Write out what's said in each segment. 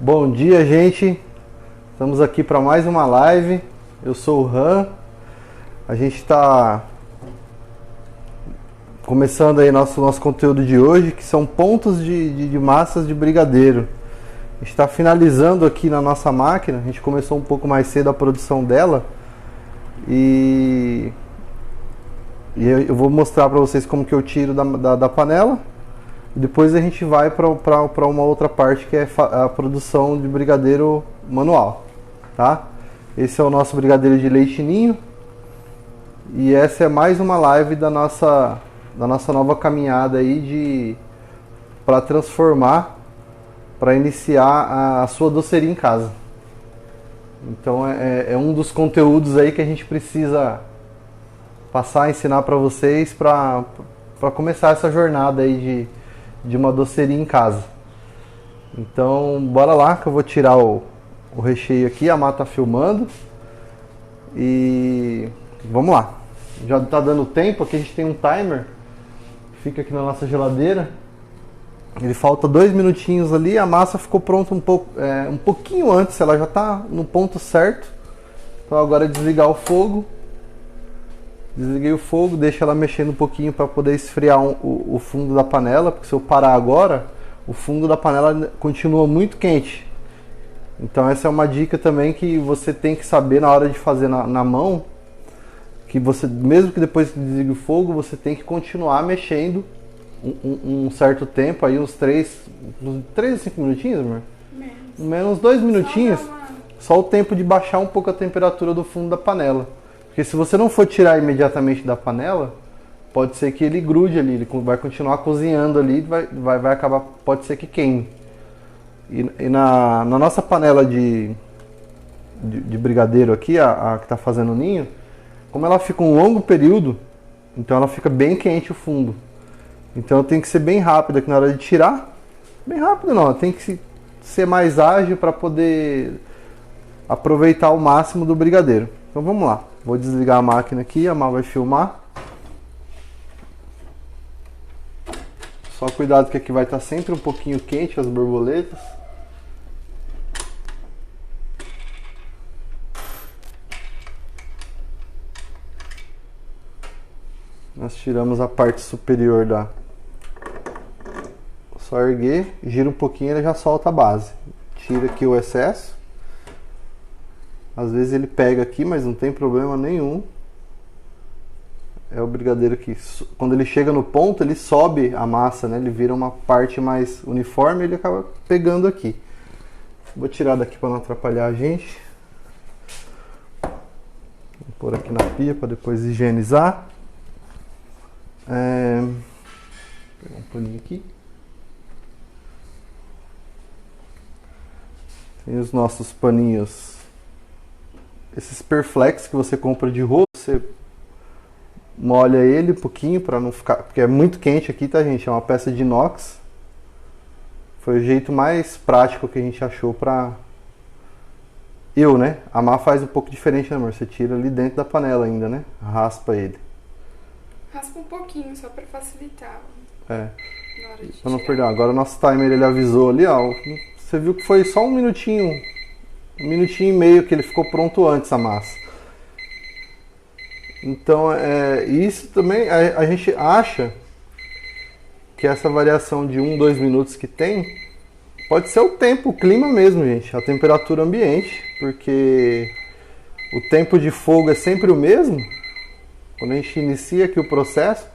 Bom dia, gente. Estamos aqui para mais uma live. Eu sou o Han. A gente está começando aí nosso conteúdo de hoje, que são pontos de massas de brigadeiro. A gente está finalizando aqui na nossa máquina. A gente começou um pouco mais cedo a produção dela. E eu vou mostrar para vocês como que eu tiro da panela. Depois a gente vai para uma outra parte, que é a produção de brigadeiro manual, tá? Esse é o nosso brigadeiro de leite ninho. E essa é mais uma live da nossa nova caminhada aí para transformar, para iniciar a sua doceria em casa. Então é um dos conteúdos aí que a gente precisa passar, ensinar para vocês para começar essa jornada aí de uma doceria em casa. Então bora lá que eu vou tirar o recheio aqui. A Má tá filmando e vamos lá. Já tá dando tempo, aqui a gente tem um timer, fica aqui na nossa geladeira. Ele falta 2 minutinhos ali, a massa ficou pronta um pouquinho antes, ela já tá no ponto certo. Então agora é desligar o fogo. Desliguei o fogo, deixa ela mexendo um pouquinho para poder esfriar o fundo da panela, porque se eu parar agora, o fundo da panela continua muito quente. Então essa é uma dica também que você tem que saber na hora de fazer na mão, que você, mesmo que depois que desligue o fogo, você tem que continuar mexendo um certo tempo, aí uns 3 a 5 minutinhos, amor? Menos 2 minutinhos, só o tempo de baixar um pouco a temperatura do fundo da panela. Porque se você não for tirar imediatamente da panela, pode ser que ele grude ali, ele vai continuar cozinhando ali, vai acabar, pode ser que queime. E na nossa panela de brigadeiro aqui, a que está fazendo o ninho, como ela fica um longo período, então ela fica bem quente o fundo. Então tem que ser bem rápido aqui na hora de tirar. Bem rápido não, tem que ser mais ágil para poder aproveitar o máximo do brigadeiro. Então vamos lá. Vou desligar a máquina aqui, a Má vai filmar. Só cuidado que aqui vai estar sempre um pouquinho quente as borboletas. Nós tiramos a parte superior da... Só erguer, gira um pouquinho e ele já solta a base. Tira aqui o excesso. Às vezes ele pega aqui, mas não tem problema nenhum. É o brigadeiro que, quando ele chega no ponto, ele sobe a massa, né? Ele vira uma parte mais uniforme e ele acaba pegando aqui. Vou tirar daqui para não atrapalhar a gente. Vou pôr aqui na pia para depois higienizar. Vou pegar um paninho aqui. Tem os nossos paninhos. Esses Perflex que você compra de rolo, você molha ele um pouquinho para não ficar, porque é muito quente aqui, tá, gente? É uma peça de inox. Foi o jeito mais prático que a gente achou pra... né? A Má faz um pouco diferente, né, amor? Você tira ali dentro da panela ainda, né? Raspa ele. Raspa um pouquinho, só pra facilitar. É. Na hora de Pra não tirar. perder. Agora o nosso timer, ele avisou ali, ó. Você viu que foi só um minutinho e meio que ele ficou pronto antes a massa. Então, isso também a gente acha que essa variação de 2 minutos que tem pode ser o tempo, o clima mesmo, gente, a temperatura ambiente, porque o tempo de fogo é sempre o mesmo. Quando a gente inicia aqui o processo,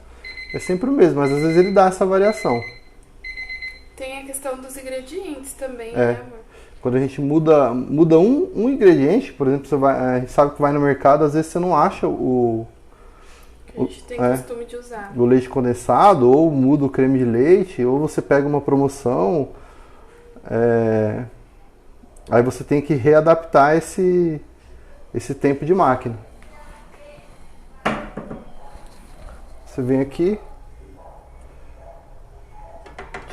é sempre o mesmo, mas às vezes ele dá essa variação. Tem a questão dos ingredientes também, É. né, amor? Quando a gente muda um ingrediente, por exemplo, a gente sabe que vai no mercado, às vezes você não acha Que a gente tem costume de usar. o leite condensado, ou muda o creme de leite, ou você pega uma promoção, aí você tem que readaptar esse tempo de máquina. Você vem aqui,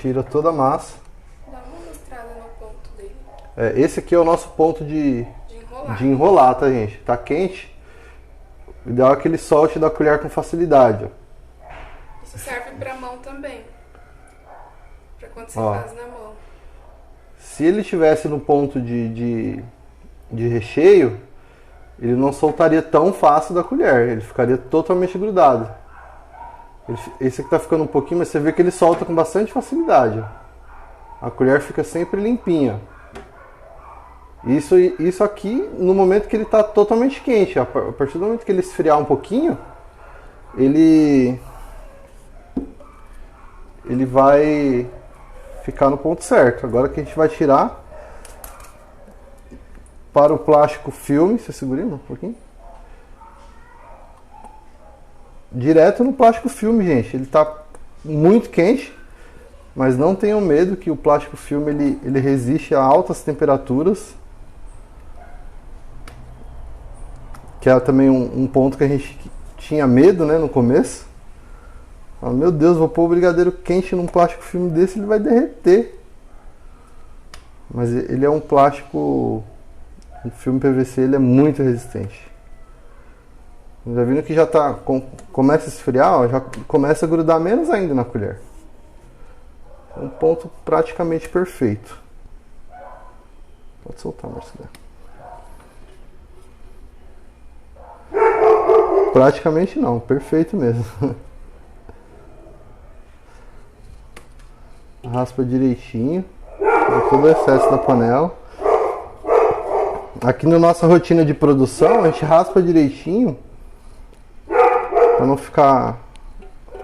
tira toda a massa. Dá uma mostrada no ponto dele. Esse aqui é o nosso ponto De enrolar. de enrolar, tá, gente? Tá quente. O ideal é que ele solte da colher com facilidade, ó. Isso serve pra mão também. Pra quando você Ó. faz na mão. Se ele estivesse no ponto de recheio, ele não soltaria tão fácil da colher, ele ficaria totalmente grudado. Esse aqui tá ficando um pouquinho, mas você vê que ele solta com bastante facilidade. A colher fica sempre limpinha. Isso aqui no momento que ele está totalmente quente. A partir do momento que ele esfriar um pouquinho, ele vai ficar no ponto certo. Agora que a gente vai tirar para o plástico filme, você segura aí um pouquinho? Direto no plástico filme, gente. Ele está muito quente, mas não tenham medo que o plástico filme ele resiste a altas temperaturas. Que é também um ponto que a gente tinha medo, né, no começo. Fala, meu Deus, vou pôr o brigadeiro quente num plástico filme desse, ele vai derreter. Mas ele é um plástico, o filme PVC, ele é muito resistente. Já viram que já começa a esfriar, ó, já começa a grudar menos ainda na colher. É um ponto praticamente perfeito. Pode soltar, Marcelo. Praticamente não, perfeito mesmo. Raspa direitinho, todo o excesso da panela. Aqui na nossa rotina de produção, a gente raspa direitinho para não ficar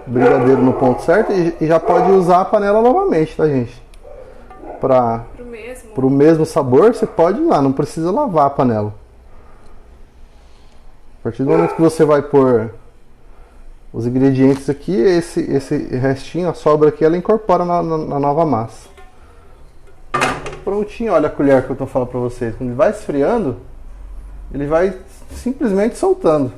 brigadeiro no ponto certo e já pode usar a panela novamente, tá, gente? Para o mesmo sabor, você pode usar, não precisa lavar a panela. A partir do momento que você vai pôr os ingredientes aqui, esse restinho, a sobra aqui, ela incorpora na nova massa. Prontinho, olha a colher que eu estou falando para vocês. Quando ele vai esfriando, ele vai simplesmente soltando.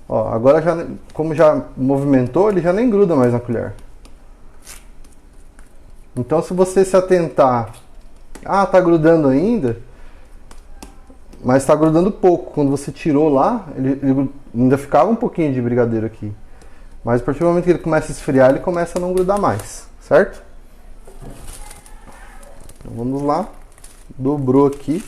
Ó, agora, como já movimentou, ele já nem gruda mais na colher. Então, se você se atentar, tá grudando ainda, mas está grudando pouco. Quando você tirou lá, ele ainda ficava um pouquinho de brigadeiro aqui. Mas a partir do momento que ele começa a esfriar, ele começa a não grudar mais, certo? Então vamos lá. Dobrou aqui.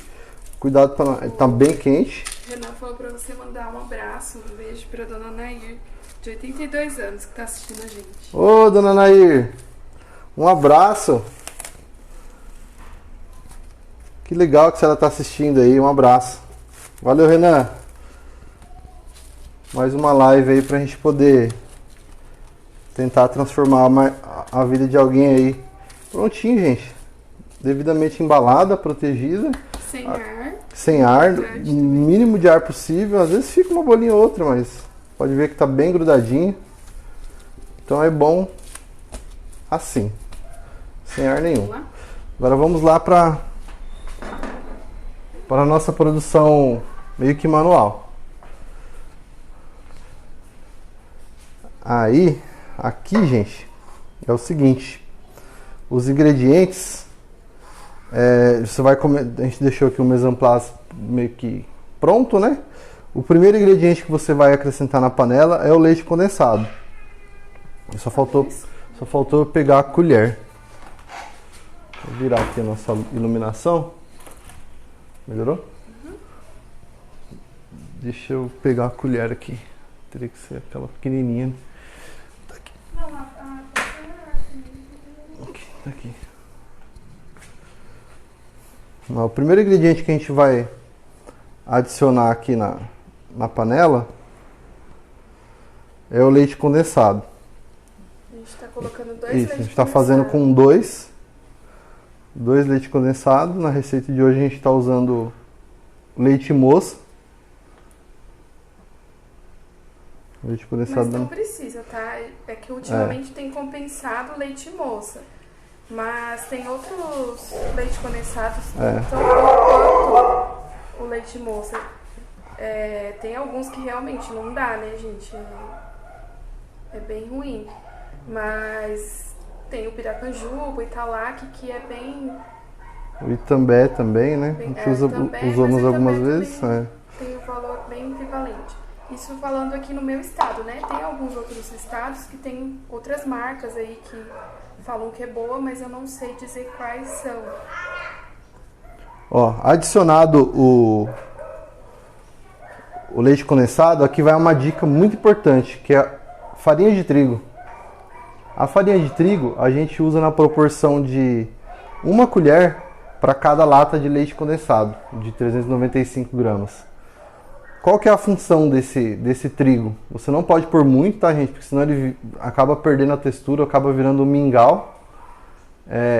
Cuidado para ele tá bem quente. Renan falou para você mandar um abraço, um beijo para dona Nair, de 82 anos, que está assistindo a gente. Ô, dona Nair, um abraço. Que legal que a senhora está assistindo aí, um abraço. Valeu, Renan. Mais uma live aí pra gente poder tentar transformar a vida de alguém aí. Prontinho, gente. Devidamente embalada, protegida. Sem ar. Sem ar, o mínimo de ar possível. Às vezes fica uma bolinha ou outra, mas pode ver que tá bem grudadinho. Então é bom assim. Sem ar nenhum. Agora vamos lá para a nossa produção meio que manual. Aí, aqui, gente, é o seguinte: os ingredientes, você vai comer. A gente deixou aqui o mise en place meio que pronto, né? O primeiro ingrediente que você vai acrescentar na panela é o leite condensado. Só faltou eu pegar a colher. Vou virar aqui a nossa iluminação. Melhorou? Uhum. Deixa eu pegar a colher aqui. Teria que ser aquela pequenininha. Tá aqui. Não, Tá aqui. O primeiro ingrediente que a gente vai adicionar aqui na panela é o leite condensado. A gente está colocando dois leites. Isso, a gente está fazendo com dois leite condensado. Na receita de hoje a gente está usando leite moça. Leite condensado. Mas não precisa, tá? É que ultimamente tem compensado o leite moça. Mas tem outros leite condensados tão bom quanto o leite moça. Tem alguns que realmente não dá, né, gente? É bem ruim. Mas tem o piracanjuba, o Italac, que é bem... O Itambé também, né? A gente usamos algumas vezes. Tem um valor bem equivalente. Isso falando aqui no meu estado, né? Tem alguns outros estados que tem outras marcas aí que falam que é boa, mas eu não sei dizer quais são. Ó, adicionado o leite condensado, aqui vai uma dica muito importante, que é a farinha de trigo. A farinha de trigo a gente usa na proporção de 1 colher para cada lata de leite condensado, de 395 gramas. Qual que é a função desse trigo? Você não pode pôr muito, tá, gente? Porque senão ele acaba perdendo a textura, acaba virando um mingau.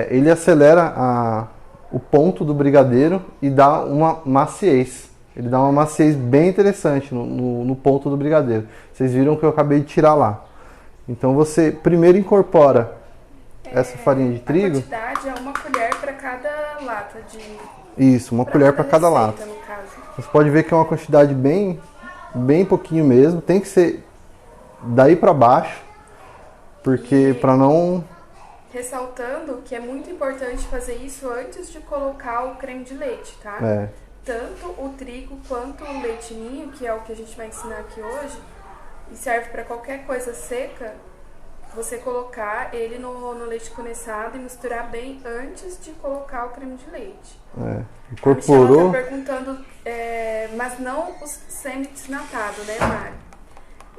Ele acelera o ponto do brigadeiro e dá uma maciez. Ele dá uma maciez bem interessante no ponto do brigadeiro. Vocês viram que eu acabei de tirar lá. Então você primeiro incorpora essa farinha de trigo. A quantidade é 1 colher para cada lata de... Isso, 1 colher para cada lata. No caso. Você pode ver que é uma quantidade bem pouquinho mesmo. Tem que ser daí para baixo, porque para não... Ressaltando que é muito importante fazer isso antes de colocar o creme de leite, tá? Tanto o trigo quanto o leite ninho, que é o que a gente vai ensinar aqui hoje, e serve para qualquer coisa seca, você colocar ele no leite condensado e misturar bem antes de colocar o creme de leite. Incorporou. A Michela tá perguntando, mas não o semi-desnatado, né, Mari?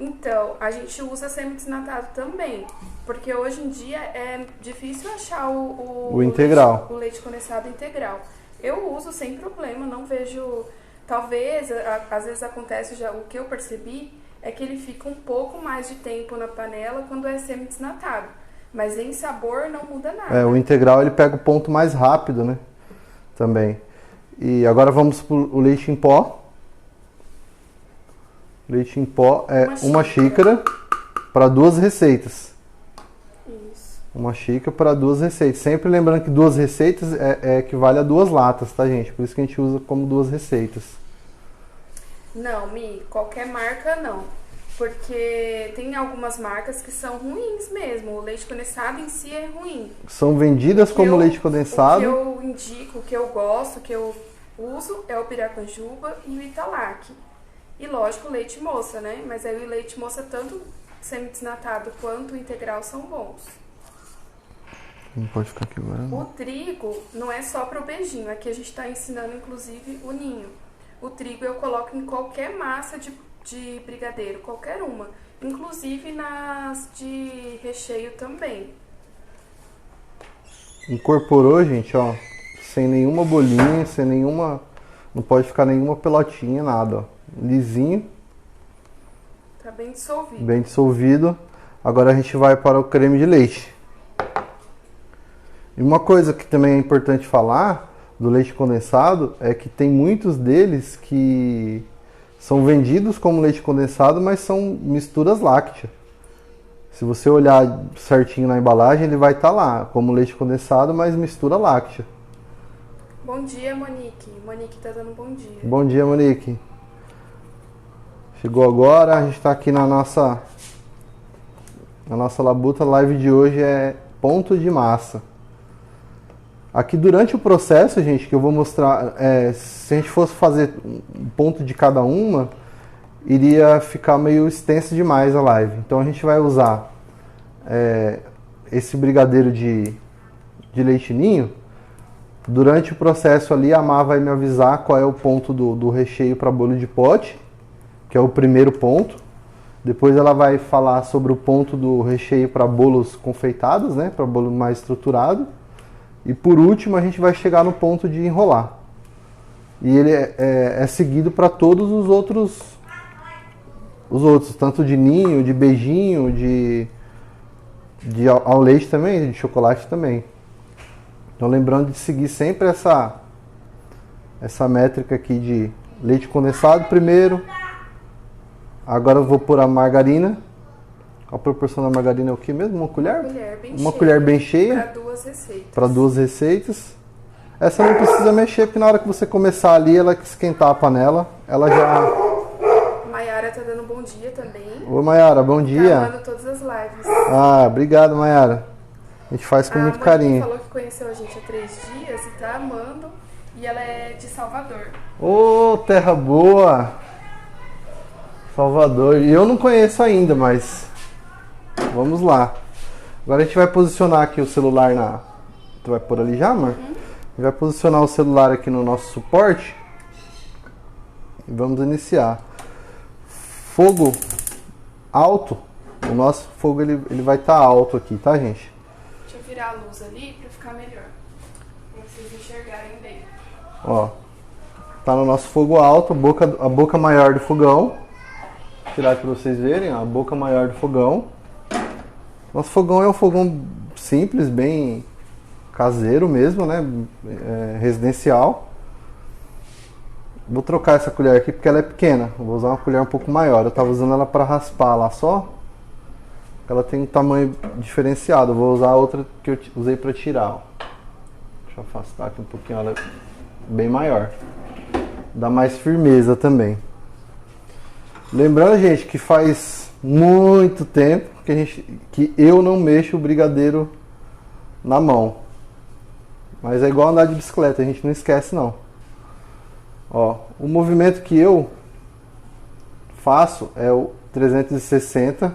Então, a gente usa semi-desnatado também, porque hoje em dia é difícil achar o integral. O leite condensado integral. Eu uso sem problema, não vejo... Talvez, às vezes acontece, o que eu percebi é que ele fica um pouco mais de tempo na panela quando é semi-desnatado. Mas em sabor não muda nada. O integral ele pega o ponto mais rápido, né? Também. E agora vamos para o leite em pó. Leite em pó é uma xícara para 2 receitas. Isso. Uma xícara para 2 receitas. Sempre lembrando que 2 receitas equivale a 2 latas, tá, gente? Por isso que a gente usa como 2 receitas. Não, Mi, qualquer marca não. Porque tem algumas marcas que são ruins mesmo. O leite condensado em si é ruim. São vendidas como leite condensado. O que eu indico, o que eu gosto, o que eu uso é o Piracanjuba e o Italac. E lógico, o leite moça, né? Mas aí o leite moça, tanto semi-desnatado quanto integral, são bons. Não pode ficar aqui agora. O trigo não é só para o beijinho. Aqui a gente está ensinando, inclusive, o ninho. O trigo eu coloco em qualquer massa de brigadeiro, qualquer uma. Inclusive nas de recheio também. Incorporou, gente, ó. Sem nenhuma bolinha, sem nenhuma... Não pode ficar nenhuma pelotinha, nada, ó. Lisinho. Tá bem dissolvido. Bem dissolvido. Agora a gente vai para o creme de leite. E uma coisa que também é importante falar do leite condensado é que tem muitos deles que são vendidos como leite condensado, mas são misturas lácteas. Se você olhar certinho na embalagem, ele vai estar lá como leite condensado, mas mistura láctea. Bom dia, Monique. Monique tá dando bom dia. Bom dia, Monique. Chegou agora, a gente está aqui na nossa labuta. A live de hoje é ponto de massa. Aqui durante o processo, gente, que eu vou mostrar, se a gente fosse fazer um ponto de cada uma, iria ficar meio extenso demais a live. Então a gente vai usar esse brigadeiro de leite ninho. Durante o processo ali, a Má vai me avisar qual é o ponto do recheio para bolo de pote, que é o primeiro ponto. Depois ela vai falar sobre o ponto do recheio para bolos confeitados, né, para bolo mais estruturado. E por último, a gente vai chegar no ponto de enrolar. E ele é seguido para todos os outros, tanto de ninho, de beijinho, de ao leite também, de chocolate também. Então lembrando de seguir sempre essa métrica aqui de leite condensado primeiro. Agora eu vou pôr a margarina. A proporção da margarina é o que mesmo? Uma colher? Uma colher bem cheia. Para 2 receitas. Para 2 receitas. Essa não precisa mexer, porque na hora que você começar ali, ela esquentar a panela, ela já... Maiara tá dando bom dia também. Oi, Maiara, bom dia. Tá amando todas as lives. Ah, obrigado, Maiara. A gente faz com muito carinho. Ela falou que conheceu a gente há 3 dias e tá amando. E ela é de Salvador. Ô, terra boa! Salvador. E eu não conheço ainda, mas vamos lá. Agora a gente vai posicionar aqui o celular na... Tu vai pôr ali já, amor? A gente vai posicionar o celular aqui no nosso suporte. E vamos iniciar. Fogo alto. O nosso fogo ele vai estar alto aqui, tá, gente? Deixa eu virar a luz ali pra ficar melhor. Pra vocês enxergarem bem. Ó. Tá no nosso fogo alto, a boca maior do fogão. Vou tirar aqui pra vocês verem, ó, a boca maior do fogão. Nosso fogão é um fogão simples, bem caseiro mesmo, né? Residencial. Vou trocar essa colher aqui porque ela é pequena. Eu vou usar uma colher um pouco maior. Eu tava usando ela para raspar lá só. Ela tem um tamanho diferenciado. Eu vou usar a outra que eu usei para tirar. Ó. Deixa eu afastar aqui um pouquinho. Ela é bem maior. Dá mais firmeza também. Lembrando, gente, que faz muito tempo que eu não mexo o brigadeiro na mão. Mas é igual andar de bicicleta, a gente não esquece não. Ó, o movimento que eu faço é o 360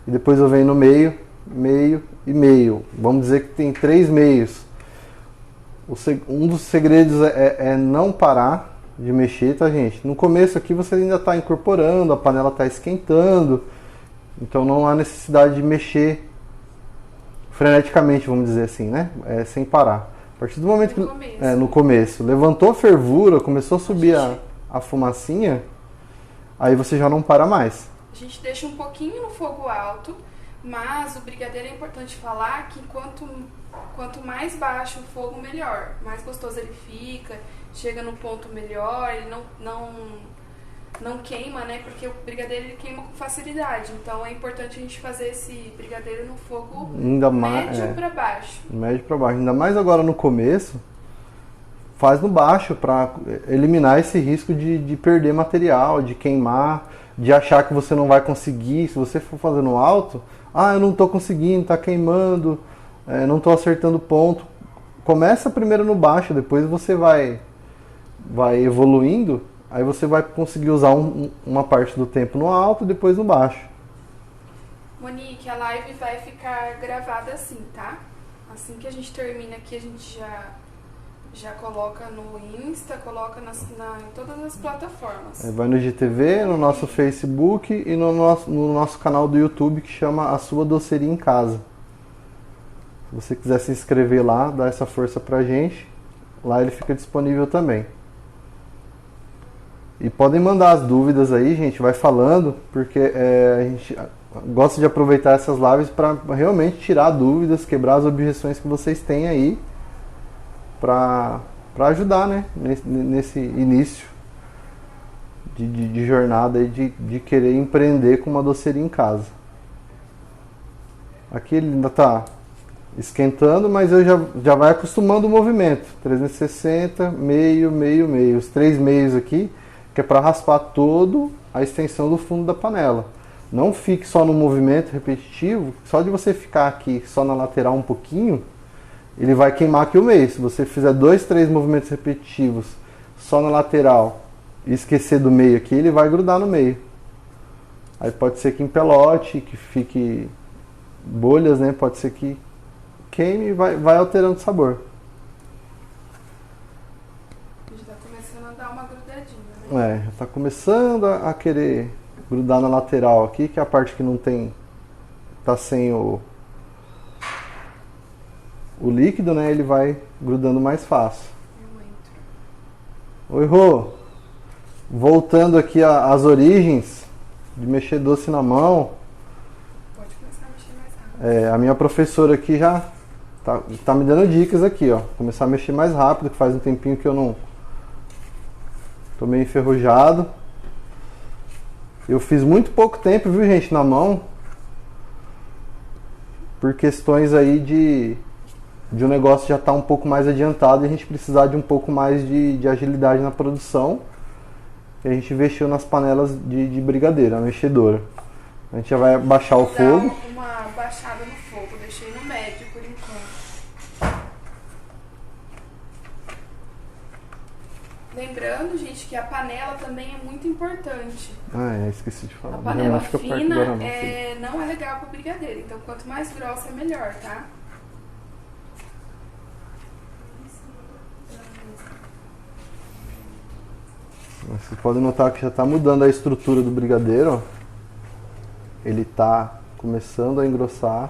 e depois eu venho no meio, meio e meio. Vamos dizer que tem 3 meios. Um dos segredos é não parar de mexer, tá, gente? No começo aqui você ainda está incorporando, a panela está esquentando, então não há necessidade de mexer freneticamente, vamos dizer assim, né? Sem parar. A partir do momento no começo, levantou a fervura, começou a subir a fumacinha, aí você já não para mais. A gente deixa um pouquinho no fogo alto, mas o brigadeiro é importante falar que quanto mais baixo o fogo, melhor. Mais gostoso ele fica, chega no ponto melhor, ele não queima, né? Porque o brigadeiro ele queima com facilidade. Então é importante a gente fazer esse brigadeiro no fogo médio para baixo. Médio para baixo. Ainda mais agora no começo, faz no baixo para eliminar esse risco de perder material, de queimar, de achar que você não vai conseguir. Se você for fazendo alto, eu não estou conseguindo, está queimando, não estou acertando ponto. Começa primeiro no baixo, depois você vai evoluindo. Aí você vai conseguir usar uma parte do tempo no alto e depois no baixo. Monique, a live vai ficar gravada assim, tá? Assim que a gente termina aqui, a gente já coloca no Insta, coloca em todas as plataformas. Vai no GTV, no nosso Facebook e no nosso canal do YouTube que chama A Sua Doceria em Casa. Se você quiser se inscrever lá, dar essa força pra gente, lá ele fica disponível também. E podem mandar as dúvidas aí, gente, vai falando, porque a gente gosta de aproveitar essas lives para realmente tirar dúvidas, quebrar as objeções que vocês têm aí, para ajudar, né, nesse início de jornada aí de querer empreender com uma doceria em casa. Aqui ele ainda está esquentando, mas eu já vai acostumando o movimento. 360, meio, meio, meio. Os 3 meios aqui, que é para raspar toda a extensão do fundo da panela. Não fique só no movimento repetitivo, só de você ficar aqui só na lateral um pouquinho, ele vai queimar aqui o meio. Se você fizer 2, 3 movimentos repetitivos só na lateral e esquecer do meio aqui, ele vai grudar no meio. Aí pode ser que empelote, que fique bolhas, né? Pode ser que queime e vai alterando o sabor. Já está começando a querer grudar na lateral aqui, que é a parte que não tem, tá sem o líquido, né? Ele vai grudando mais fácil. Oi, Rô. Voltando aqui às origens de mexer doce na mão. Pode começar a mexer mais rápido. A minha professora aqui já tá me dando dicas aqui, ó. Começar a mexer mais rápido, que faz um tempinho que eu não... Tô meio enferrujado. Eu fiz muito pouco tempo, viu, gente, na mão. Por questões aí de um negócio já estar um pouco mais adiantado e a gente precisar de um pouco mais de agilidade na produção. E a gente investiu nas panelas de brigadeiro, a mexedora. A gente já vai baixar o fogo. Uma baixada no fogo, deixei no médio por enquanto. Lembrando, gente, que a panela também é muito importante. Esqueci de falar. A panela fina não é legal para o brigadeiro, então quanto mais grossa é melhor, tá? Vocês podem notar que já está mudando a estrutura do brigadeiro, ó. Ele está começando a engrossar.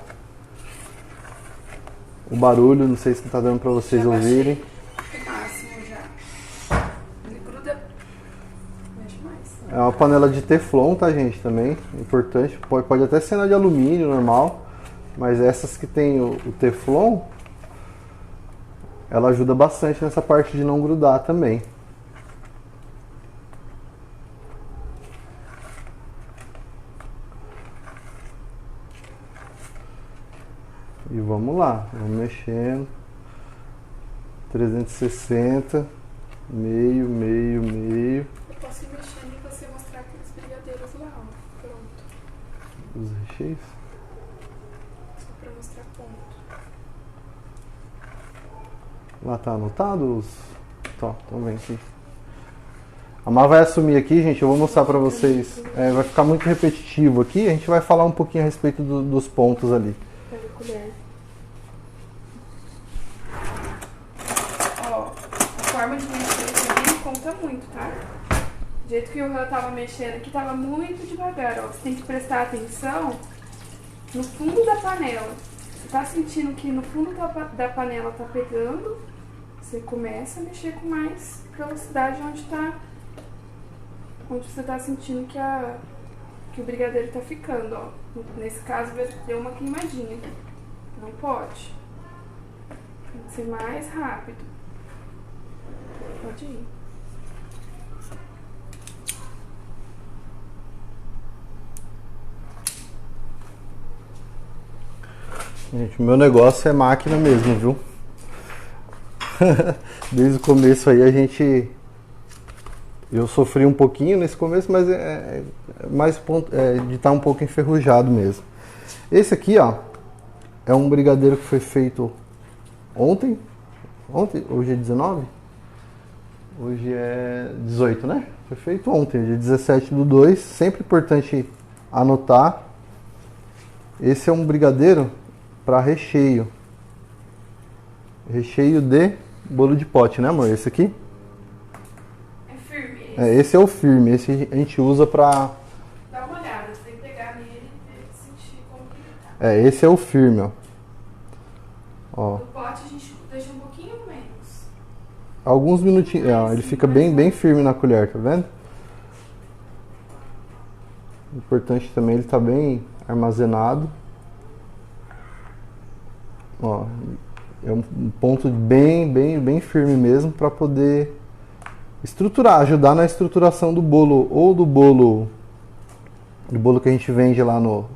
O barulho, não sei se está dando para vocês ouvirem. O máximo já. Ele gruda. Mexe mais. É uma panela de teflon, tá, gente? Também importante. Pode até ser na de alumínio normal, mas essas que tem o teflon, ela ajuda bastante nessa parte de não grudar também. E vamos lá, vamos mexendo. 360, meio, meio, meio. Eu posso ir mexendo e você mostrar aqueles brigadeiros lá, ó. Pronto. Os recheios? Só pra mostrar ponto. Lá tá anotado os... Então vem aqui. A Má vai assumir aqui, gente, eu vou mostrar pra vocês. Vai ficar muito repetitivo aqui, a gente vai falar um pouquinho a respeito dos pontos ali. Pega a colher. Ó, a forma de mexer também conta muito, tá? Do jeito que o Rô tava mexendo aqui, tava muito devagar, ó. Você tem que prestar atenção no fundo da panela. Você tá sentindo que no fundo da panela tá pegando, você começa a mexer com mais velocidade onde você tá sentindo que o brigadeiro tá ficando, ó. Nesse caso, deu uma queimadinha. Não pode. Tem que ser mais rápido. Pode ir. Gente, o meu negócio é máquina mesmo, viu? Desde o começo aí eu sofri um pouquinho nesse começo, mas é mais de estar um pouco enferrujado mesmo. Esse aqui, ó, é um brigadeiro que foi feito ontem, hoje é 19? Hoje é 18, né? Foi feito ontem, dia 17/2, sempre importante anotar. Esse é um brigadeiro para recheio. Recheio de bolo de pote, né, amor? Esse aqui? É firme esse. Esse é o firme, esse a gente usa pra... Dá uma olhada, você tem que pegar nele e sentir como que ele tá. Esse é o firme, ó. No pote a gente deixa um pouquinho menos. Alguns minutinhos, ele fica bem firme na colher, tá vendo? Importante também, ele tá bem armazenado. Ó, é um ponto bem firme mesmo para poder estruturar, ajudar na estruturação do bolo ou do bolo que a gente vende lá no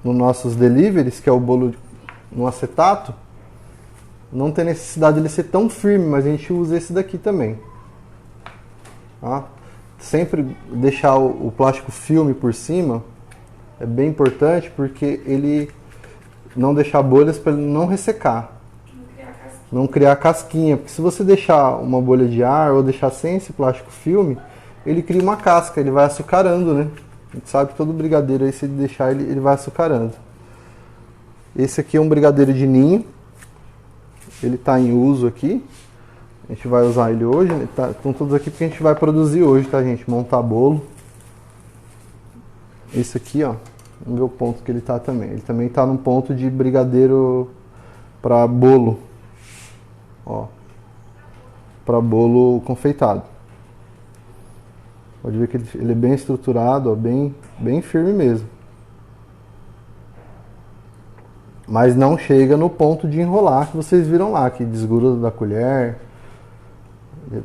nossos deliveries, que é o bolo no acetato. Não tem necessidade dele ser tão firme, mas a gente usa esse daqui também. Tá? Sempre deixar o plástico filme por cima é bem importante, porque ele não deixar bolhas para ele não ressecar. Não criar casquinha, porque se você deixar uma bolha de ar ou deixar sem esse plástico filme, ele cria uma casca, ele vai açucarando, né? A gente sabe que todo brigadeiro aí, se ele deixar, ele vai açucarando. Esse aqui é um brigadeiro de ninho. Ele está em uso aqui. A gente vai usar ele hoje. Estão todos aqui porque a gente vai produzir hoje, tá, gente? Montar bolo. Esse aqui, ó. Vamos ver o ponto que ele tá também. Ele também tá num ponto de brigadeiro para bolo. Ó. Para bolo confeitado. Pode ver que ele é bem estruturado, ó, bem firme mesmo. Mas não chega no ponto de enrolar que vocês viram lá, que desgruda da colher.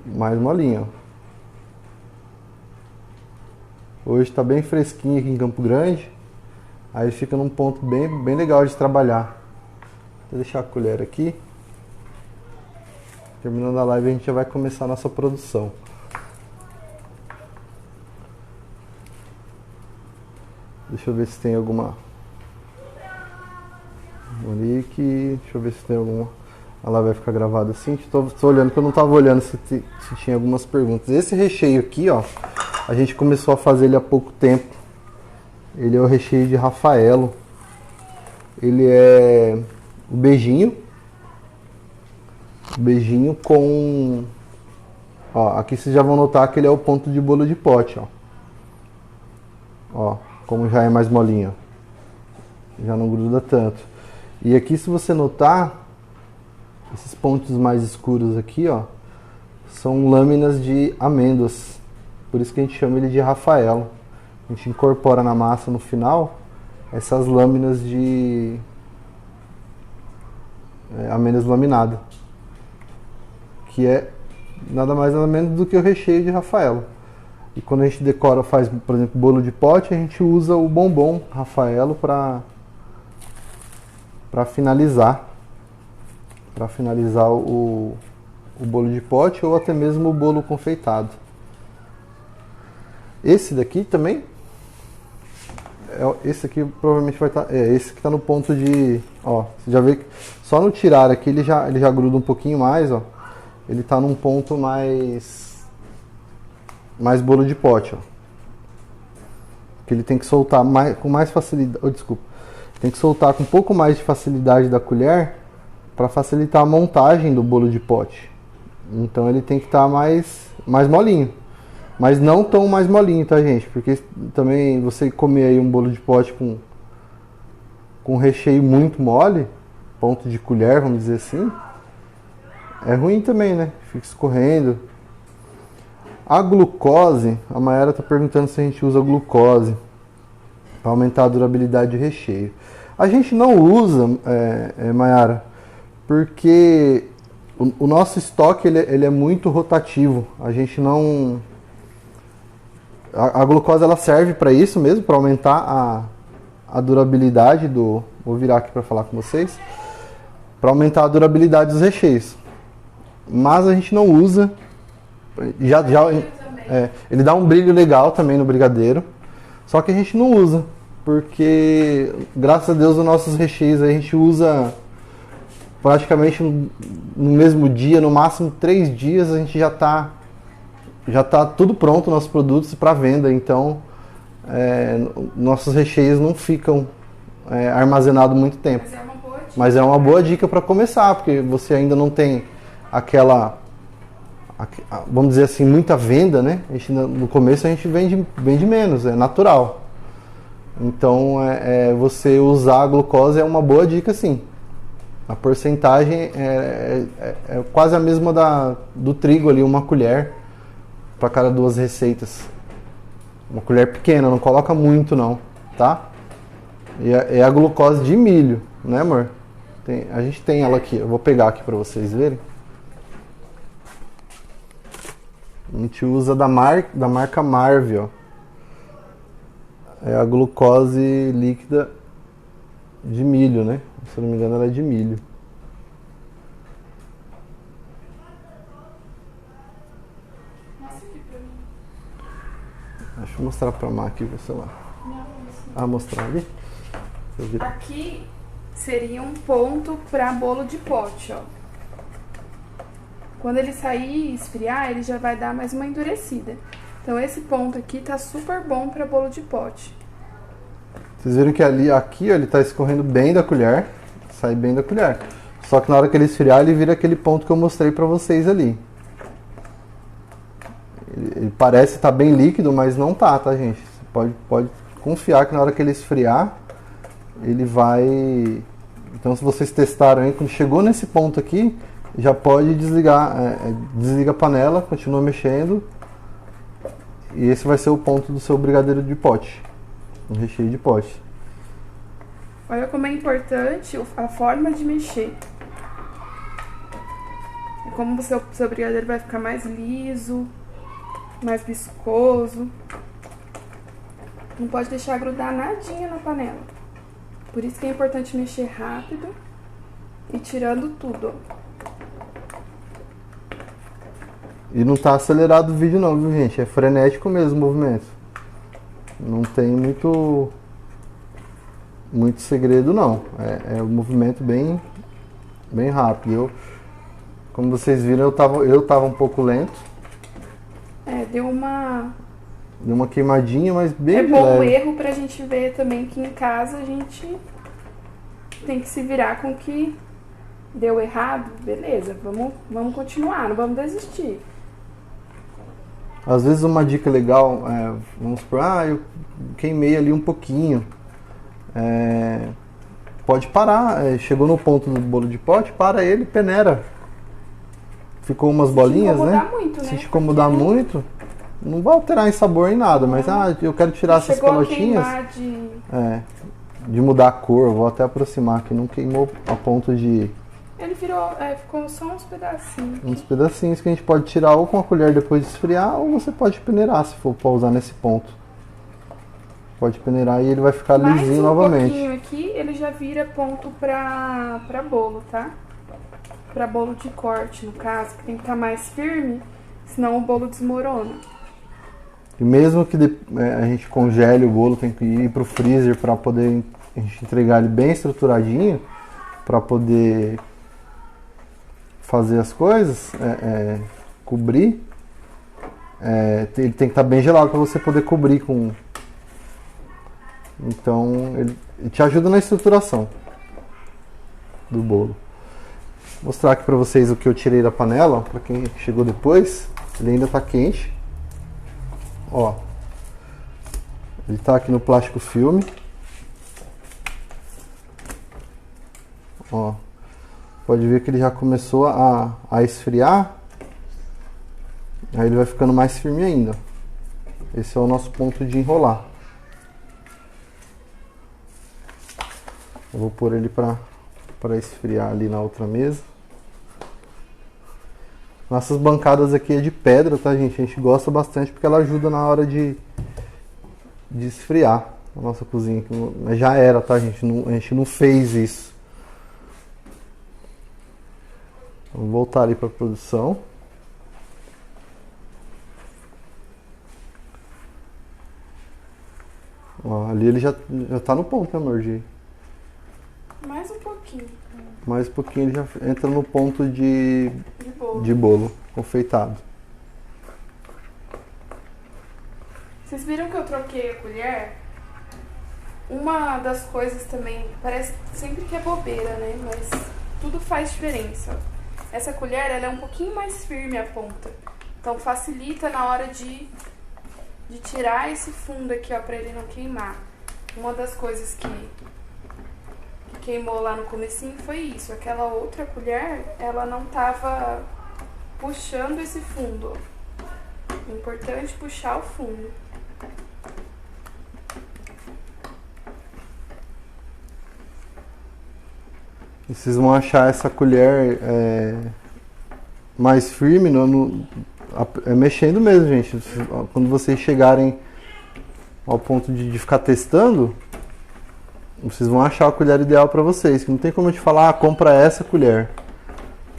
Mais molinho, ó. Hoje está bem fresquinho aqui em Campo Grande. Aí fica num ponto bem legal de trabalhar. Vou deixar a colher aqui. Terminando a live a gente já vai começar a nossa produção. Deixa eu ver se tem alguma... Monique, deixa eu ver se tem alguma... Ela vai ficar gravada assim. Tô olhando que eu não tava olhando se tinha algumas perguntas. Esse recheio aqui, ó, a gente começou a fazer ele há pouco tempo. Ele é o recheio de Rafaelo. Ele é o beijinho. Beijinho com... Ó, aqui vocês já vão notar que ele é o ponto de bolo de pote, ó. Ó, como já é mais molinho. Já não gruda tanto. E aqui, se você notar, esses pontos mais escuros aqui, ó, são lâminas de amêndoas. Por isso que a gente chama ele de Rafaelo. A gente incorpora na massa no final essas lâminas de amêndoas laminadas, que é nada mais nada menos do que o recheio de Rafaelo. E quando a gente decora, faz, por exemplo, bolo de pote, a gente usa o bombom Rafaelo para finalizar. Para finalizar o bolo de pote ou até mesmo o bolo confeitado. Esse daqui também, esse aqui provavelmente vai estar, esse que está no ponto de, ó, você já vê que só no tirar aqui ele já gruda um pouquinho mais, ó. Ele está num ponto mais bolo de pote, ó. Que ele tem que soltar com mais facilidade, desculpa. Tem que soltar com um pouco mais de facilidade da colher para facilitar a montagem do bolo de pote. Então ele tem que estar mais molinho. Mas não tão mais molinho, tá, gente? Porque também você comer aí um bolo de pote com recheio muito mole, ponto de colher, vamos dizer assim, é ruim também, né? Fica escorrendo. A glucose, a Mayara tá perguntando se a gente usa glucose para aumentar a durabilidade de recheio. A gente não usa, Mayara, porque o nosso estoque ele é muito rotativo. A gente não... A glucose ela serve para isso mesmo, para aumentar a durabilidade do... Vou virar aqui para falar com vocês. Para aumentar a durabilidade dos recheios. Mas a gente não usa. Ele dá um brilho legal também no brigadeiro. Só que a gente não usa. Porque, graças a Deus, os nossos recheios a gente usa praticamente no mesmo dia, no máximo 3 dias, a gente já tá tudo pronto, nossos produtos para venda. Então, nossos recheios não ficam armazenados muito tempo. Mas é uma boa dica para começar, porque você ainda não tem aquela, vamos dizer assim, muita venda, né? No começo a gente vende menos, é natural. Então, você usar a glucose é uma boa dica, sim. A porcentagem é quase a mesma do trigo ali, uma colher para cada 2 receitas. Uma colher pequena, não coloca muito não, tá? E é a glucose de milho, né, amor? A gente tem ela aqui, eu vou pegar aqui para vocês verem. A gente usa da marca Marvel, ó. É a glucose líquida de milho, né? Se eu não me engano, ela é de milho. Deixa eu mostrar pra Má aqui, sei lá. Mostrar ali? Aqui seria um ponto para bolo de pote, ó. Quando ele sair e esfriar, ele já vai dar mais uma endurecida. Então esse ponto aqui tá super bom para bolo de pote. Vocês viram que aqui ó, ele tá escorrendo bem da colher, sai bem da colher. Só que na hora que ele esfriar, ele vira aquele ponto que eu mostrei para vocês ali. Ele parece estar bem líquido, mas não tá, gente? Você pode confiar que na hora que ele esfriar, ele vai... Então, se vocês testaram aí, quando chegou nesse ponto aqui, já pode desligar, desliga a panela, continua mexendo. E esse vai ser o ponto do seu brigadeiro de pote, um recheio de pote. Olha como é importante a forma de mexer. É como o seu brigadeiro vai ficar mais liso, mais viscoso. Não pode deixar grudar nadinha na panela. Por isso que é importante mexer rápido e tirando tudo, ó. E não tá acelerado o vídeo não, viu, gente? É frenético mesmo o movimento. Não tem muito segredo não. É um movimento bem rápido. Como vocês viram, eu tava um pouco lento. Deu uma queimadinha, mas bem leve. É bom o leve. erro pra gente ver também que em casa a gente tem que se virar com o que deu errado. Beleza, vamos continuar, não vamos desistir. Às vezes uma dica legal, vamos supor, eu queimei ali um pouquinho. Pode parar, chegou no ponto do bolo de pote, para ele, peneira. Ficou umas bolinhas, né? Muito, né? Se te incomodar muito, não vai alterar em sabor em nada, mas eu quero tirar essas pelotinhas. De mudar a cor, vou até aproximar, que não queimou a ponto de... Ele ficou só uns pedacinhos. Uns pedacinhos que a gente pode tirar ou com a colher depois de esfriar, ou você pode peneirar se for para usar nesse ponto. Pode peneirar e ele vai ficar lisinho novamente. Mais um pouquinho aqui, ele já vira ponto pra bolo, tá? Pra bolo de corte, no caso, que tem que estar mais firme, senão o bolo desmorona. E mesmo que a gente congele o bolo, tem que ir pro freezer para poder a gente entregar ele bem estruturadinho, para poder fazer as coisas, cobrir. Ele tem que estar bem gelado para você poder cobrir com... Então ele te ajuda na estruturação do bolo. Vou mostrar aqui para vocês o que eu tirei da panela, para quem chegou depois. Ele ainda está quente. Ó, ele está aqui no plástico filme. Ó, pode ver que ele já começou a esfriar. Aí ele vai ficando mais firme ainda. Esse é o nosso ponto de enrolar. Eu vou pôr ele para esfriar ali na outra mesa. Nossas bancadas aqui é de pedra, tá, gente? A gente gosta bastante porque ela ajuda na hora de esfriar a nossa cozinha. Mas já era, tá, gente? A gente não fez isso. Vamos voltar ali para a produção. Ó, ali ele já tá no ponto, né, amor? Mais um pouquinho. Mais um pouquinho ele já entra no ponto de bolo confeitado. Vocês viram que eu troquei a colher? Uma das coisas também, parece sempre que é bobeira, né? Mas tudo faz diferença. Essa colher, ela é um pouquinho mais firme a ponta. Então facilita na hora de tirar esse fundo aqui, ó, pra ele não queimar. Uma das coisas que queimou lá no comecinho foi isso. Aquela outra colher, ela não tava puxando esse fundo. É importante puxar o fundo. E vocês vão achar essa colher mais firme mexendo mesmo, gente. Quando vocês chegarem ao ponto de ficar testando, vocês vão achar a colher ideal para vocês. Que não tem como eu te falar, compra essa colher.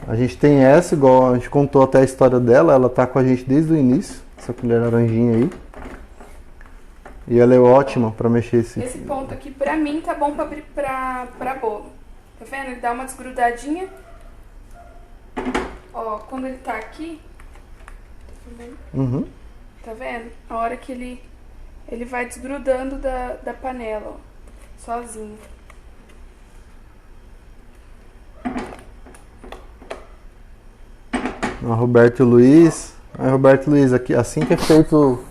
A gente tem essa, igual a gente contou até a história dela, ela tá com a gente desde o início, essa colher laranjinha aí. E ela é ótima para mexer esse ponto aqui, pra mim, tá bom pra bolo. Tá vendo? Ele dá uma desgrudadinha. Ó, quando ele tá aqui, uhum. Tá vendo? A hora que ele vai desgrudando da panela, ó, sozinho. Roberto Luiz, aqui, assim que é feito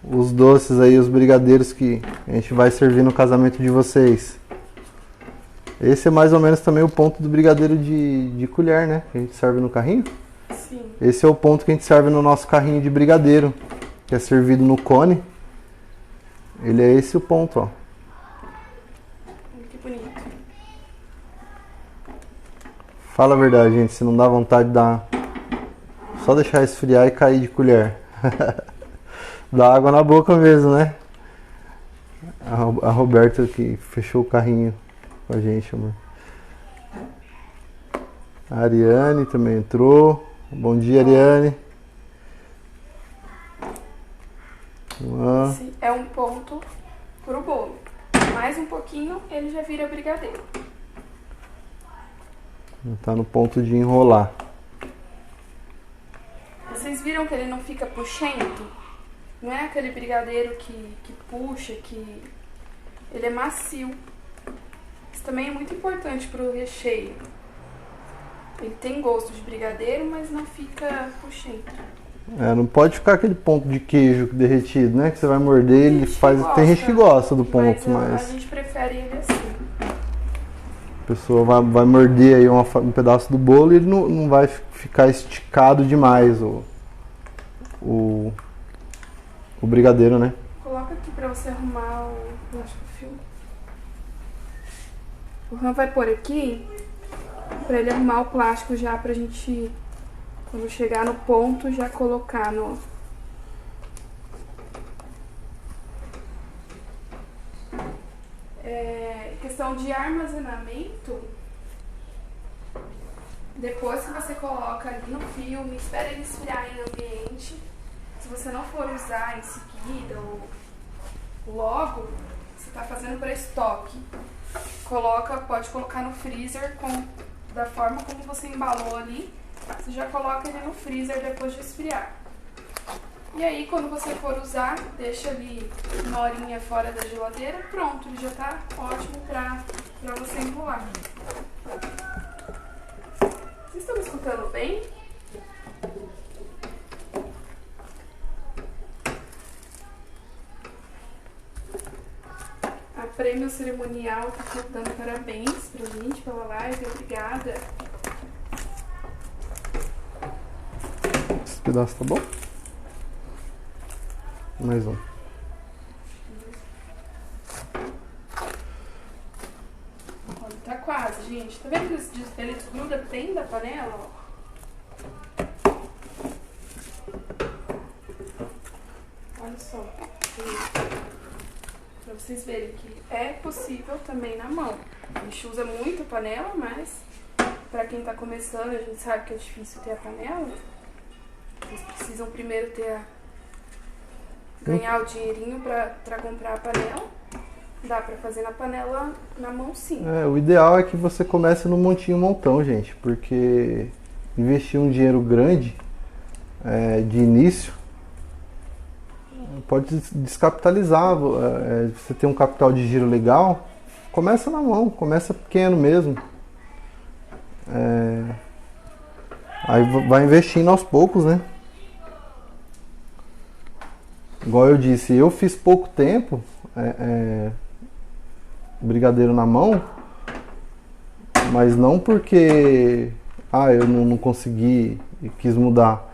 os doces aí, os brigadeiros que a gente vai servir no casamento de vocês. Esse é mais ou menos também o ponto do brigadeiro de colher, né? Que a gente serve no carrinho. Sim. Esse é o ponto que a gente serve no nosso carrinho de brigadeiro, que é servido no cone. Ele é esse o ponto, ó. Que bonito. Fala a verdade, gente, se não dá vontade de dar... Só deixar esfriar e cair de colher. Dá água na boca mesmo, né? A Roberta que fechou o carrinho com a gente, amor. A Ariane também entrou. Bom dia, Ariane. Esse é um ponto pro bolo. Mais um pouquinho, ele já vira brigadeiro. Tá no ponto de enrolar. Vocês viram que ele não fica puxento? Não é aquele brigadeiro que puxa, que ele é macio. Isso também é muito importante pro recheio. Ele tem gosto de brigadeiro, mas não fica puxento. Não pode ficar aquele ponto de queijo derretido, né? Que você vai morder, ele faz. Gosta, tem gente que gosta do ponto, mas a gente prefere ele assim. A pessoa vai morder aí um pedaço do bolo e ele não vai ficar esticado demais o brigadeiro, né? Coloca aqui pra você arrumar o filme. O Ram vai pôr aqui pra ele arrumar o plástico já pra gente, quando chegar no ponto, já colocar no... Questão de armazenamento, depois que você coloca ali no filme, espera ele esfriar em ambiente. Se você não for usar em seguida ou logo, você está fazendo para estoque, pode colocar no freezer da forma como você embalou ali. Você já coloca ele no freezer depois de esfriar. E aí, quando você for usar, deixa ali uma horinha fora da geladeira, pronto, ele já tá ótimo pra você enrolar. Vocês estão me escutando bem? A Prêmio Cerimonial tá dando parabéns pra gente pela live, obrigada. Esse pedaço tá bom? Mais um. Olha, tá quase, gente. Tá vendo que ele desgruda bem da panela? Ó. Olha só. Pra vocês verem que é possível também na mão. A gente usa muito panela, mas pra quem tá começando, a gente sabe que é difícil ter a panela. Vocês precisam primeiro ganhar o dinheirinho pra comprar a panela. Dá pra fazer na panela na mão, sim. O ideal é que você comece no montinho montão, gente, porque investir um dinheiro grande de início pode descapitalizar. Você tem um capital de giro legal, começa na mão, começa pequeno mesmo. Aí vai investindo aos poucos, né? Igual eu disse, eu fiz pouco tempo brigadeiro na mão, mas não porque eu não consegui e quis mudar,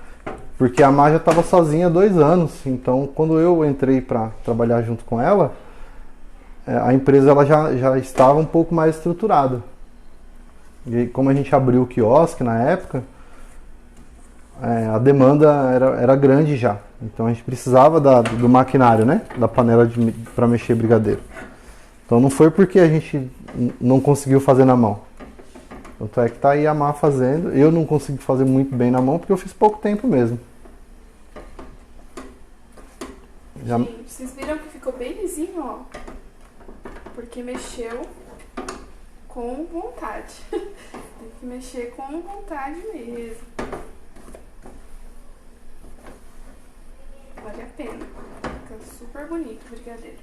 porque a Má já estava sozinha há 2 anos. Então, quando eu entrei para trabalhar junto com ela, a empresa ela já estava um pouco mais estruturada. E como a gente abriu o quiosque na época, a demanda era grande já. Então a gente precisava do maquinário, né? Da panela para mexer brigadeiro. Então não foi porque a gente não conseguiu fazer na mão. Tanto é que tá aí a Má fazendo. Eu não consegui fazer muito bem na mão porque eu fiz pouco tempo mesmo. Gente, vocês viram que ficou bem lisinho, ó. Porque mexeu com vontade. Tem que mexer com vontade mesmo. Vale a pena. Fica super bonito o brigadeiro.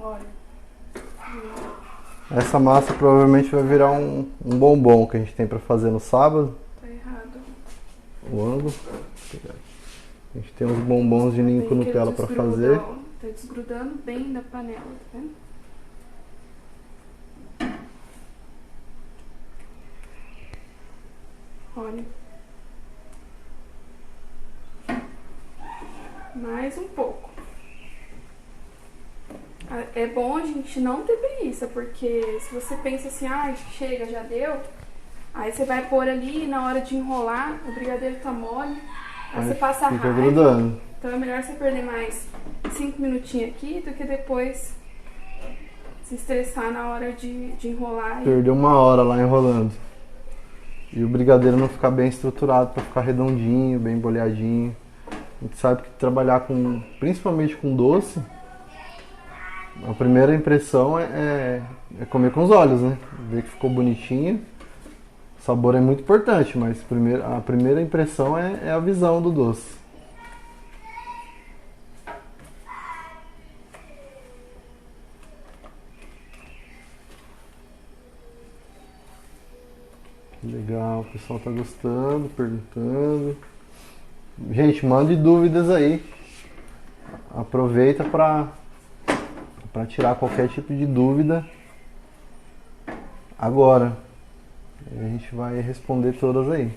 Olha. Essa massa provavelmente vai virar um bombom que a gente tem para fazer no sábado. Tá errado. O ângulo. A gente tem uns bombons de ninho com Nutella para fazer. Ó, tá desgrudando bem da panela, tá vendo? Olha. Mais um pouco. É bom a gente não ter preguiça, porque se você pensa assim, chega, já deu, aí você vai pôr ali na hora de enrolar, o brigadeiro tá mole, aí você passa fica raiva. grudando. Então é melhor você perder mais 5 minutinhos aqui do que depois se estressar na hora de enrolar. Perdeu 1 hora lá enrolando. E o brigadeiro não ficar bem estruturado para ficar redondinho, bem bolhadinho. A gente sabe que trabalhar principalmente com doce, A primeira impressão é comer com os olhos, né? Ver que ficou bonitinho. O sabor é muito importante, mas a primeira impressão é a visão do doce. Legal, o pessoal tá gostando, perguntando. Gente, mande dúvidas aí. Aproveita para tirar qualquer tipo de dúvida agora. A gente vai responder todas aí.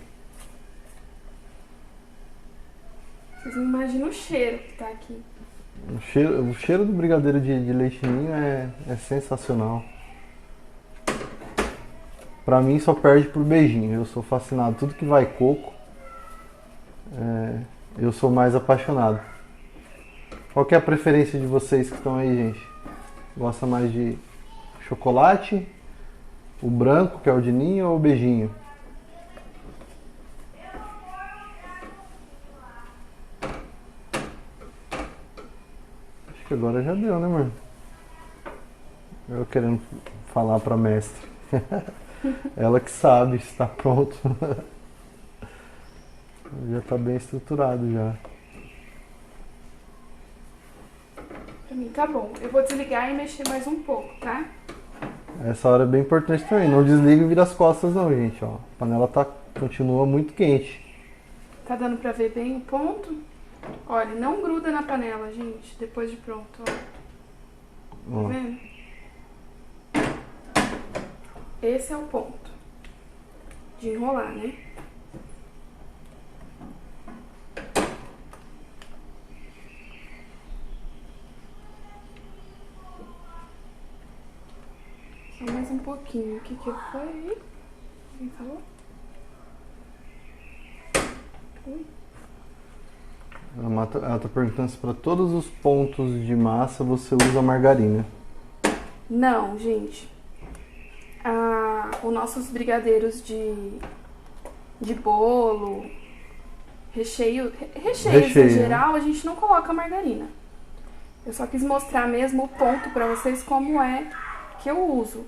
Vocês não imaginam o cheiro que tá aqui. O cheiro do brigadeiro de leite ninho é sensacional. Pra mim só perde pro beijinho. Eu sou fascinado. Tudo que vai coco, eu sou mais apaixonado. Qual que é a preferência de vocês que estão aí, gente? Gosta mais de chocolate, o branco, que é o de ninho, ou o beijinho? Acho que agora já deu, né, amor? Eu querendo falar pra mestre. Ela que sabe se está pronto. Já está bem estruturado já. Pra mim tá bom. Eu vou desligar e mexer mais um pouco, tá? Essa hora é bem importante também. Não desliga e vira as costas não, gente. Ó, a panela continua muito quente. Tá dando pra ver bem o ponto? Olha, não gruda na panela, gente, depois de pronto, ó. Tá vendo? Esse é o ponto de enrolar, né? Só mais um pouquinho. O que foi aí? Quem falou? Ui. Ela tá perguntando se para todos os pontos de massa você usa margarina. Não, gente. Os nossos brigadeiros de bolo, recheios em geral, a gente não coloca margarina. Eu só quis mostrar mesmo o ponto pra vocês como é que eu uso.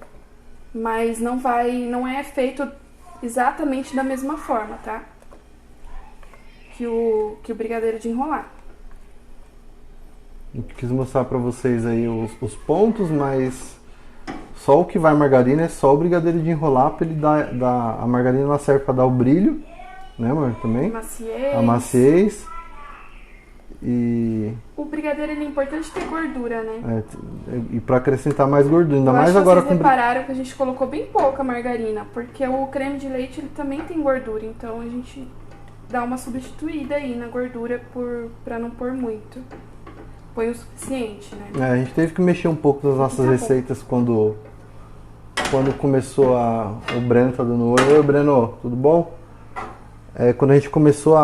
Mas não é feito exatamente da mesma forma, tá? Que o brigadeiro de enrolar. Eu quis mostrar pra vocês aí os pontos, mas só o que vai margarina é só o brigadeiro de enrolar, para ele dar a margarina ela serve para dar o brilho, né, amor? Também. Maciez. A maciez. E o brigadeiro ele é importante ter gordura, né? E para acrescentar mais gordura, ainda eu mais acho agora que vocês repararam que a gente colocou bem pouca margarina, porque o creme de leite ele também tem gordura, então a gente dá uma substituída aí na gordura para não pôr muito. Põe o suficiente, né? A gente teve que mexer um pouco nas nossas receitas quando começou o Breno tá dando oi. Oi, Breno, tudo bom? Quando a gente começou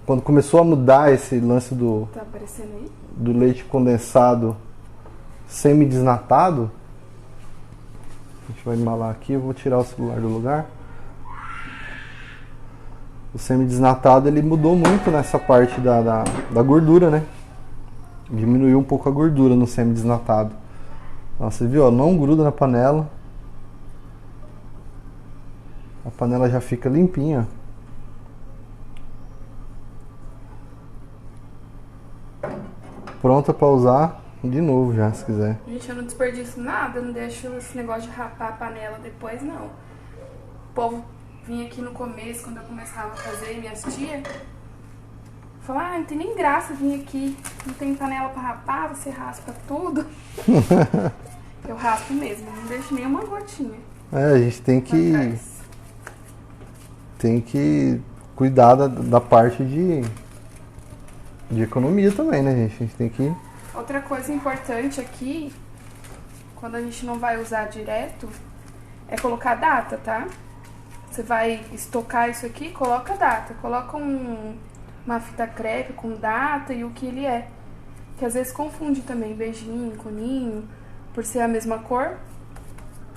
quando começou a mudar esse lance tá aparecendo aí? Do leite condensado semi-desnatado, a gente vai embalar aqui, eu vou tirar o celular do lugar. O semi-desnatado ele mudou muito nessa parte da gordura, né? Diminuiu um pouco a gordura no semi-desnatado. Você viu, ó, não gruda na panela. A panela já fica limpinha. Pronta para usar de novo já, se quiser. Gente, eu não desperdiço nada, eu não deixo esse negócio de rapar a panela depois, não. O povo vinha aqui no começo, quando eu começava a fazer, minhas tias, falar, não tem nem graça vir aqui, não tem panela pra rapar, você raspa tudo. Eu raspo mesmo, não deixo nenhuma gotinha. A gente tem que cuidar da parte de economia também, né, gente? A gente tem que... Outra coisa importante aqui, quando a gente não vai usar direto, é colocar data, tá? Você vai estocar isso aqui, coloca data. Coloca uma fita crepe com data e o que ele é. Que às vezes confunde também beijinho com ninho, por ser a mesma cor.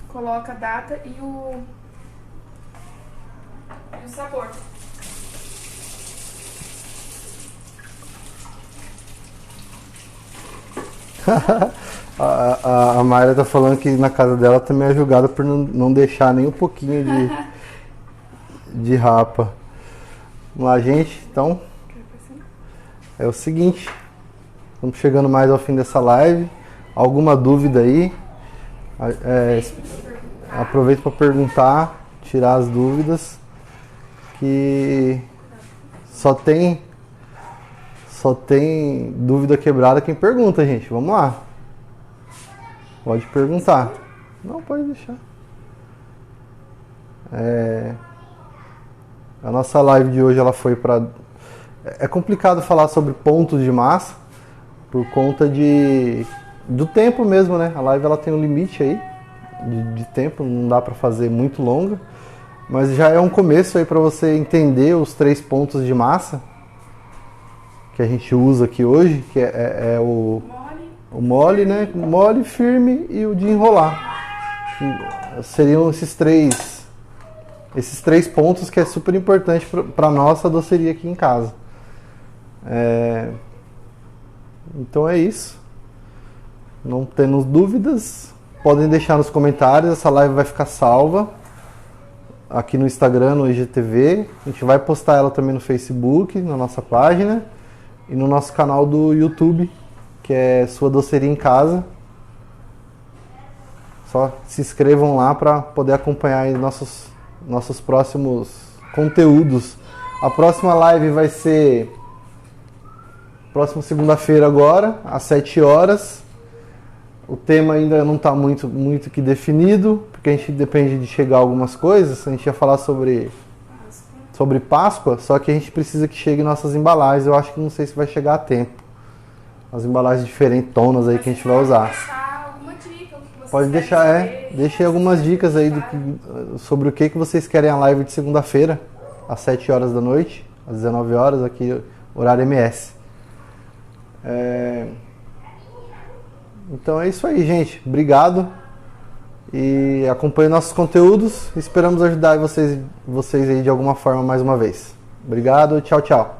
Coloca a data e o sabor. A Mayra tá falando que na casa dela também é julgada por não deixar nem um pouquinho de rapa. Vamos lá, gente. Então, é o seguinte. Estamos chegando mais ao fim dessa live. Alguma dúvida aí? Aproveito para perguntar, tirar as dúvidas. Que só tem dúvida quebrada quem pergunta, gente. Vamos lá. Pode perguntar. Não, pode deixar. A nossa live de hoje ela foi para... É complicado falar sobre pontos de massa por conta do tempo mesmo, né? A live ela tem um limite aí de tempo, não dá para fazer muito longa, mas já é um começo aí para você entender os 3 pontos de massa que a gente usa aqui hoje, que é o mole, né? Mole, firme e o de enrolar. Seriam esses três pontos que é super importante para nossa doceria aqui em casa. Então é isso. Não tendo dúvidas, podem deixar nos comentários. Essa live vai ficar salva aqui no Instagram, no IGTV. A gente vai postar ela também no Facebook, na nossa página, e no nosso canal do YouTube, que é Sua Doceria em Casa. Só se inscrevam lá para poder acompanhar aí nossos próximos conteúdos. A próxima live vai ser próxima segunda-feira agora, às 7 horas. O tema ainda não está muito que definido, porque a gente depende de chegar algumas coisas. A gente ia falar sobre Páscoa, só que a gente precisa que chegue nossas embalagens. Eu acho que não sei se vai chegar a tempo. As embalagens diferentonas aí que a gente vai usar. Pode deixar, deixei algumas dicas aí sobre o que vocês querem a live de segunda-feira, às 7 horas da noite, às 19 horas, aqui, horário MS. Então é isso aí, gente. Obrigado. E acompanhe nossos conteúdos. Esperamos ajudar vocês aí de alguma forma mais uma vez. Obrigado, tchau, tchau.